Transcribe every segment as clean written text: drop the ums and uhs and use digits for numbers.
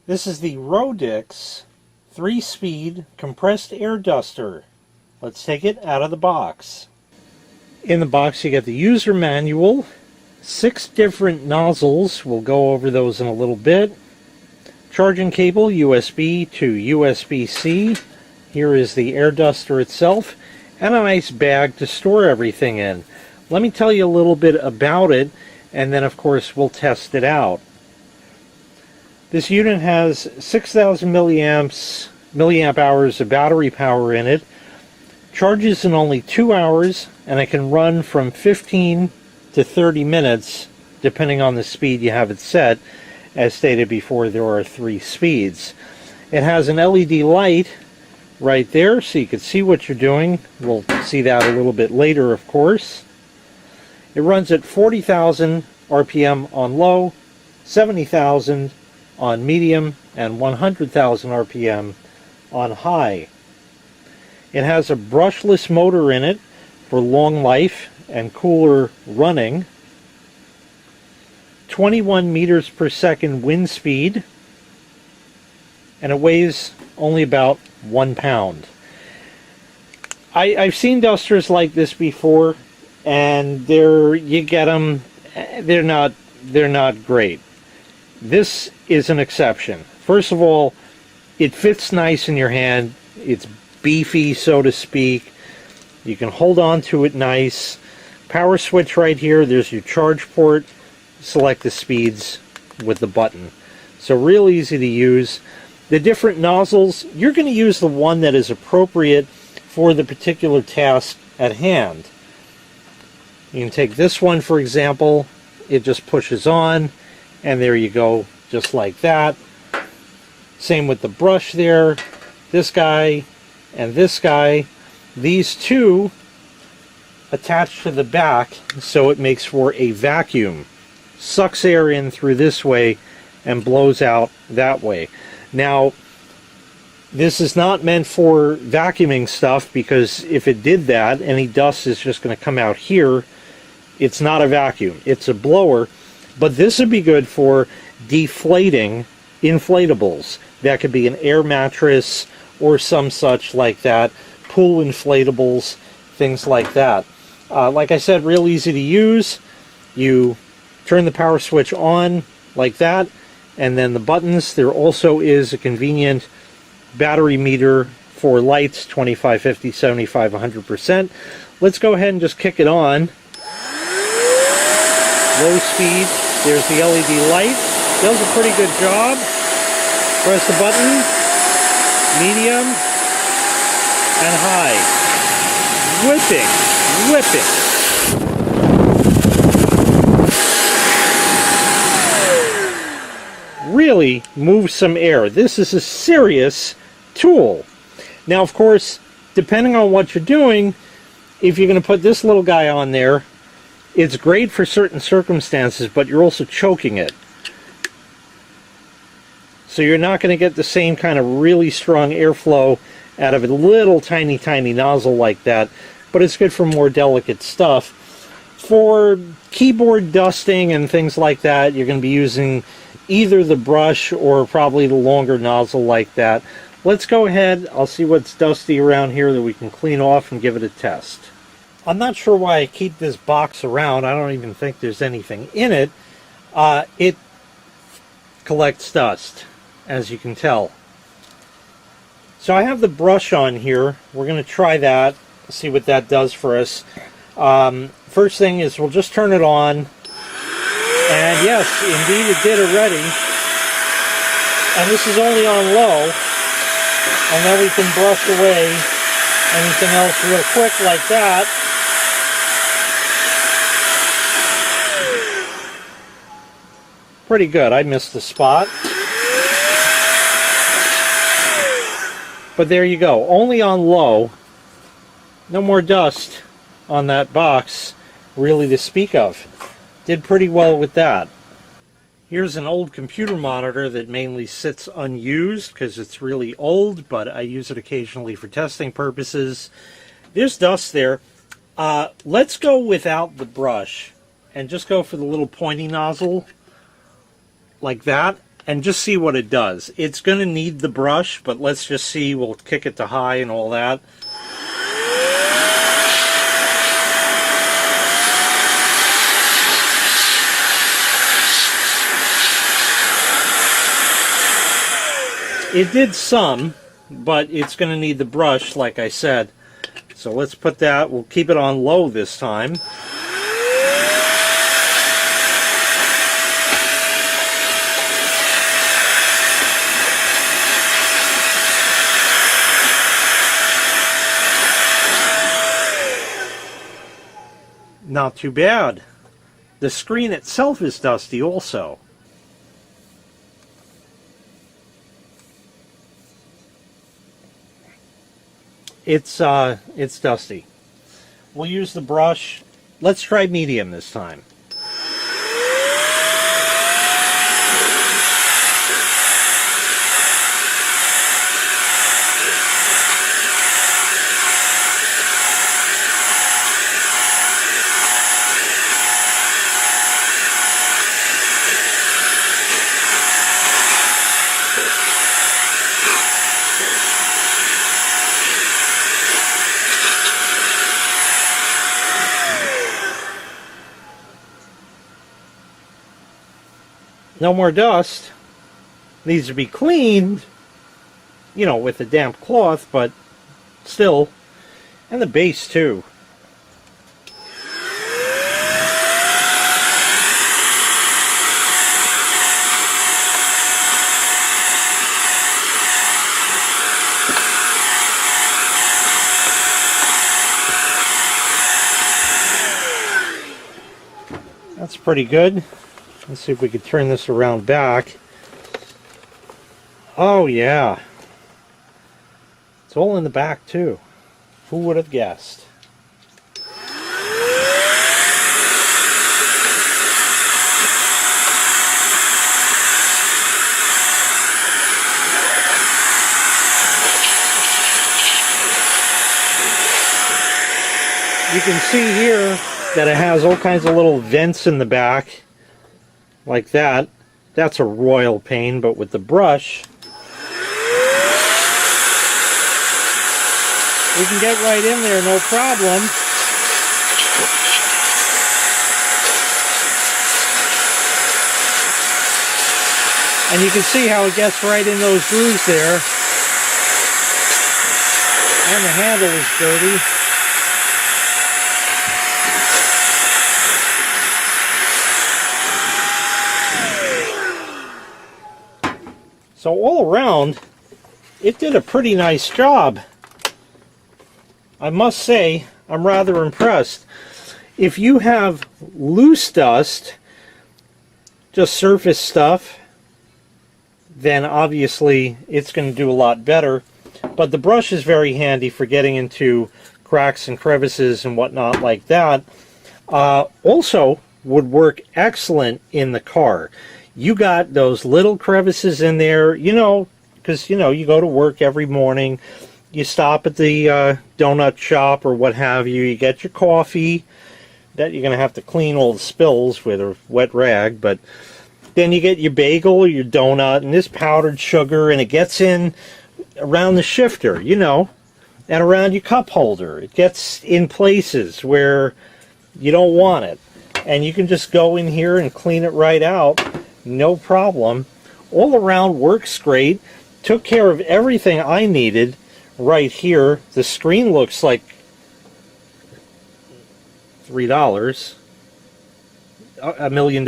This is the Roedix 3-speed compressed air duster. Let's take it out of the box. In the box you get the user manual, 6 different nozzles, we'll go over those in a little bit, charging cable USB to USB-C, here is the air duster itself, and a nice bag to store everything in. Let me tell you a little bit about it, and then of course we'll test it out. This unit has 6,000 milliamp hours of battery power in it, charges in only 2 hours, and it can run from 15 to 30 minutes depending on the speed you have it set. As stated before, there are 3 speeds. It has an LED light right there so you can see what you're doing. We'll see that a little bit later, of course. It runs at 40,000 RPM on low, 70,000 on medium, and 100,000 RPM on high. It has a brushless motor in it for long life and cooler running. 21 meters per second wind speed, and it weighs only about 1 pound. I've seen dusters like this before, and you get them, they're not great. This is an exception. First of all, it fits nice in your hand. It's beefy, so to speak. You can hold on to it nice. Power switch right here. There's your charge port. Select the speeds with the button. So real easy to use. The different nozzles, you're going to use the one that is appropriate for the particular task at hand. You can take this one, for example. It just pushes on, and there you go, just like that. Same with the brush there. This guy and this guy. These two attach to the back so it makes for a vacuum. Sucks air in through this way and blows out that way. Now, this is not meant for vacuuming stuff, because if it did that, any dust is just going to come out here. It's not a vacuum, it's a blower. But this would be good for deflating inflatables. That could be an air mattress or some such like that. Pool inflatables, things like that. Like I said, real easy to use. You turn the power switch on like that, and then the buttons. There also is a convenient battery meter for lights, 25, 50, 75, 100%. Let's go ahead and just kick it on. Low speed. There's the LED light. Does a pretty good job. Press the button. Medium and high. Whipping. Really moves some air. This is a serious tool. Now, of course, depending on what you're doing, if you're going to put this little guy on there, it's great for certain circumstances, but you're also choking it. So you're not going to get the same kind of really strong airflow out of a little tiny nozzle like that, but it's good for more delicate stuff. For keyboard dusting and things like that, you're going to be using either the brush or probably the longer nozzle like that. Let's go ahead. I'll see what's dusty around here that we can clean off and give it a test. I'm not sure why I keep this box around. I don't even think there's anything in it. It collects dust, as you can tell. So I have the brush on here. We're going to try that, see what that does for us. First thing is we'll just turn it on. And yes, indeed it did already. And this is only on low. And then we can brush away anything else real quick like that. Pretty good. I missed the spot. But there you go. Only on low. No more dust on that box, really, to speak of. Did pretty well with that. Here's an old computer monitor that mainly sits unused because it's really old, but I use it occasionally for testing purposes. There's dust there. Let's go without the brush and just go for the little pointy nozzle like that. and just see what it does. It's going to need the brush, but let's just see. We'll kick it to high and all that. It did some, but it's going to need the brush, like I said. So let's put that, we'll keep it on low this time. Not too bad. The screen itself is dusty also. It's dusty. We'll use the brush. Let's try medium this time. No more dust. Needs to be cleaned, you know, with a damp cloth, but still. And the base too. That's pretty good. Let's see if we could turn this around back. Oh yeah. It's all in the back too. Who would have guessed? You can see here that it has all kinds of little vents in the back. Like that. That's a royal pain, but with the brush, we can get right in there, no problem. And you can see how it gets right in those grooves there. And the handle is dirty. So all around, it did a pretty nice job. I must say, I'm rather impressed. If you have loose dust, just surface stuff, then obviously it's going to do a lot better. But the brush is very handy for getting into cracks and crevices and whatnot like that. Also would work excellent in the car. You got those little crevices in there, you know, because, you know, you go to work every morning, you stop at the donut shop or what have you, you get your coffee, that you're going to have to clean all the spills with a wet rag, but then you get your bagel or your donut and this powdered sugar, and it gets in around the shifter, you know, and around your cup holder. It gets in places where you don't want it. And you can just go in here and clean it right out. No problem. All around works great. Took care of everything I needed right here. The screen looks like $3. $1 million.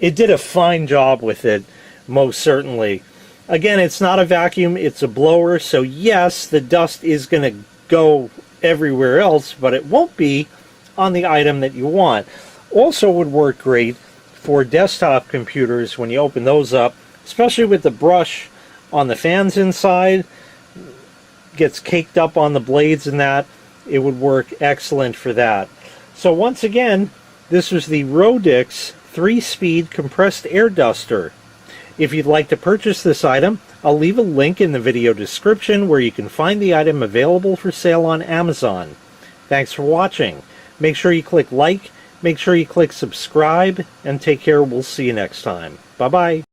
It did a fine job with it, most certainly. Again, it's not a vacuum, it's a blower, so yes, the dust is going to go everywhere else, but it won't be on the item that you want. Also would work great for desktop computers when you open those up, especially with the brush on the fans inside. Gets caked up on the blades and that. It would work excellent for that. So once again, this was the Roedix 3-speed compressed air duster. If you'd like to purchase this item, I'll leave a link in the video description where you can find the item available for sale on Amazon. Thanks for watching. Make sure you click like, Make sure you click subscribe, and take care. We'll see you next time. Bye-bye.